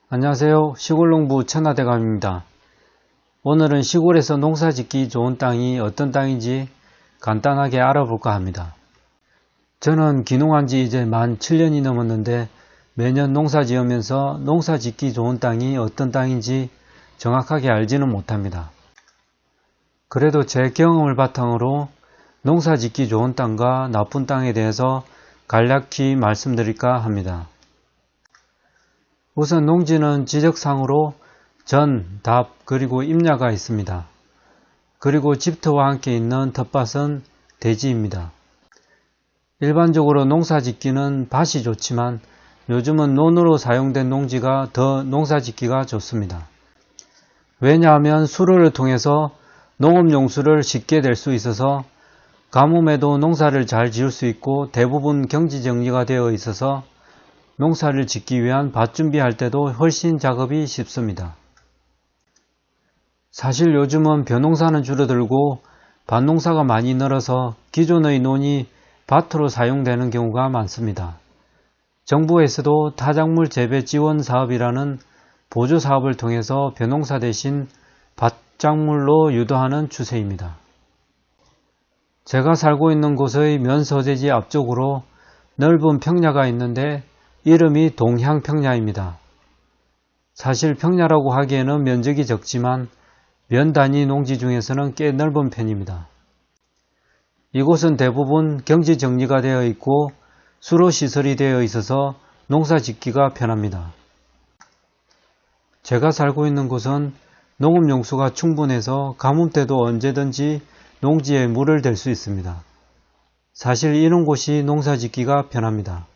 안녕하세요. 시골농부 천하대감입니다. 오늘은 시골에서 농사짓기 좋은 땅이 어떤 땅인지 간단하게 알아볼까 합니다. 저는 귀농한 지 이제 만 7년이 넘었는데 매년 농사 지으면서 농사짓기 좋은 땅이 어떤 땅인지 정확하게 알지는 못합니다. 그래도 제 경험을 바탕으로 농사짓기 좋은 땅과 나쁜 땅에 대해서 간략히 말씀드릴까 합니다. 우선 농지는 지적상으로 전, 답, 그리고 임야가 있습니다. 그리고 집터와 함께 있는 텃밭은 대지입니다. 일반적으로 농사짓기는 밭이 좋지만 요즘은 논으로 사용된 농지가 더 농사짓기가 좋습니다. 왜냐하면 수로를 통해서 농업용수를 쉽게 낼 수 있어서 가뭄에도 농사를 잘 지을 수 있고 대부분 경지정리가 되어 있어서 농사를 짓기 위한 밭 준비할 때도 훨씬 작업이 쉽습니다. 사실 요즘은 벼농사는 줄어들고 밭농사가 많이 늘어서 기존의 논이 밭으로 사용되는 경우가 많습니다. 정부에서도 타작물 재배 지원 사업이라는 보조 사업을 통해서 벼농사 대신 밭작물로 유도하는 추세입니다. 제가 살고 있는 곳의 면소재지 앞쪽으로 넓은 평야가 있는데 이름이 동향평야입니다. 사실 평야라고 하기에는 면적이 적지만 면 단위 농지 중에서는 꽤 넓은 편입니다. 이곳은 대부분 경지 정리가 되어 있고 수로 시설이 되어 있어서 농사 짓기가 편합니다. 제가 살고 있는 곳은 농업용수가 충분해서 가뭄 때도 언제든지 농지에 물을 댈 수 있습니다. 사실 이런 곳이 농사 짓기가 편합니다.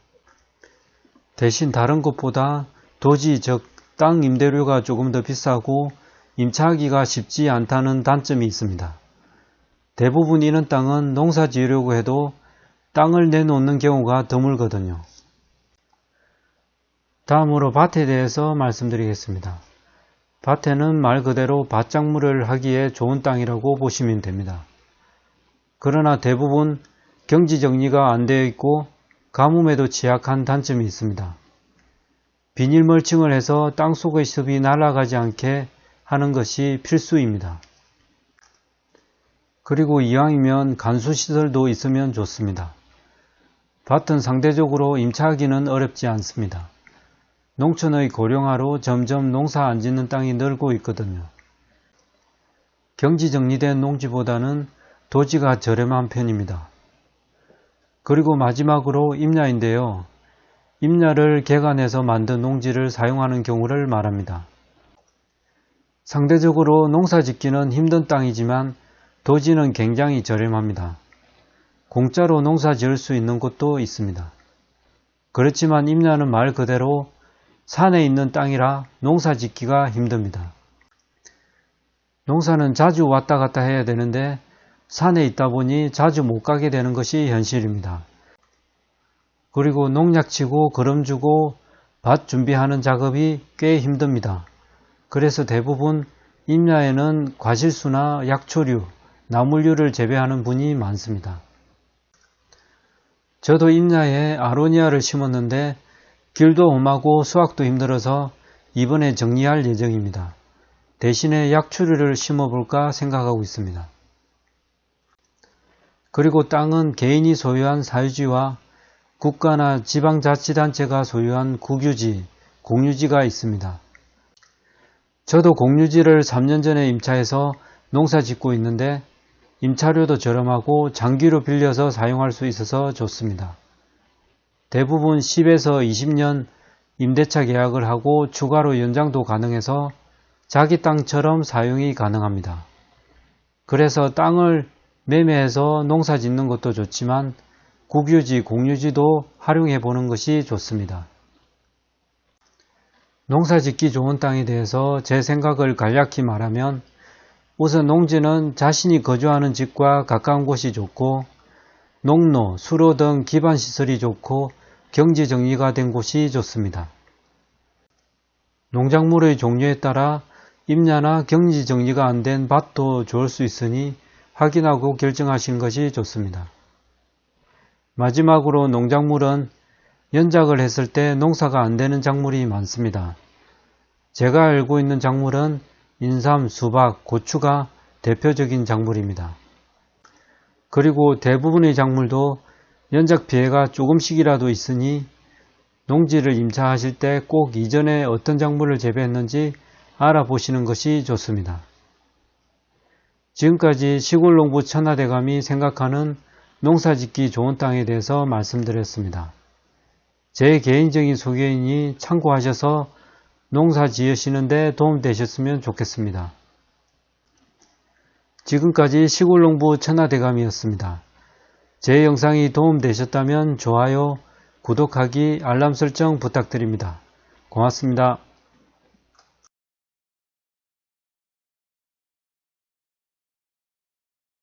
대신 다른 곳보다 토지 즉 땅 임대료가 조금 더 비싸고 임차하기가 쉽지 않다는 단점이 있습니다. 대부분 이런 땅은 농사 지으려고 해도 땅을 내놓는 경우가 드물거든요. 다음으로 밭에 대해서 말씀드리겠습니다. 밭에는 말 그대로 밭작물을 하기에 좋은 땅이라고 보시면 됩니다. 그러나 대부분 경지정리가 안 되어 있고 가뭄에도 취약한 단점이 있습니다. 비닐 멀칭을 해서 땅속의 습이 날아가지 않게 하는 것이 필수입니다. 그리고 이왕이면 간수시설도 있으면 좋습니다. 밭은 상대적으로 임차하기는 어렵지 않습니다. 농촌의 고령화로 점점 농사 안 짓는 땅이 늘고 있거든요. 경지정리된 농지보다는 토지가 저렴한 편입니다. 그리고 마지막으로 임야인데요. 임야를 개간해서 만든 농지를 사용하는 경우를 말합니다. 상대적으로 농사짓기는 힘든 땅이지만 토지는 굉장히 저렴합니다. 공짜로 농사 지을 수 있는 곳도 있습니다. 그렇지만 임야는 말 그대로 산에 있는 땅이라 농사 짓기가 힘듭니다. 농사는 자주 왔다 갔다 해야 되는데 산에 있다 보니 자주 못 가게 되는 것이 현실입니다. 그리고 농약 치고 거름 주고 밭 준비하는 작업이 꽤 힘듭니다. 그래서 대부분 임야에는 과실수나 약초류, 나물류를 재배하는 분이 많습니다. 저도 임야에 아로니아를 심었는데 길도 험하고 수확도 힘들어서 이번에 정리할 예정입니다. 대신에 약초류를 심어볼까 생각하고 있습니다. 그리고 땅은 개인이 소유한 사유지와 국가나 지방자치단체가 소유한 국유지, 공유지가 있습니다. 저도 공유지를 3년 전에 임차해서 농사 짓고 있는데 임차료도 저렴하고 장기로 빌려서 사용할 수 있어서 좋습니다. 대부분 10에서 20년 임대차 계약을 하고 추가로 연장도 가능해서 자기 땅처럼 사용이 가능합니다. 그래서 땅을 매매해서 농사 짓는 것도 좋지만 국유지, 공유지도 활용해 보는 것이 좋습니다. 농사 짓기 좋은 땅에 대해서 제 생각을 간략히 말하면 우선 농지는 자신이 거주하는 집과 가까운 곳이 좋고 농로, 수로 등 기반시설이 좋고 경지 정리가 된 곳이 좋습니다. 농작물의 종류에 따라 임야나 경지 정리가 안 된 밭도 좋을 수 있으니 확인하고 결정하시는 것이 좋습니다. 마지막으로 농작물은 연작을 했을 때 농사가 안 되는 작물이 많습니다. 제가 알고 있는 작물은 인삼, 수박, 고추가 대표적인 작물입니다. 그리고 대부분의 작물도 연작 피해가 조금씩이라도 있으니 농지를 임차하실 때 꼭 이전에 어떤 작물을 재배했는지 알아보시는 것이 좋습니다. 지금까지 시골농부 천하대감이 생각하는 농사짓기 좋은 땅에 대해서 말씀드렸습니다. 제 개인적인 소개이니 참고하셔서 농사 지으시는데 도움되셨으면 좋겠습니다. 지금까지 시골농부 천하대감이었습니다. 제 영상이 도움되셨다면 좋아요, 구독하기, 알람 설정 부탁드립니다. 고맙습니다.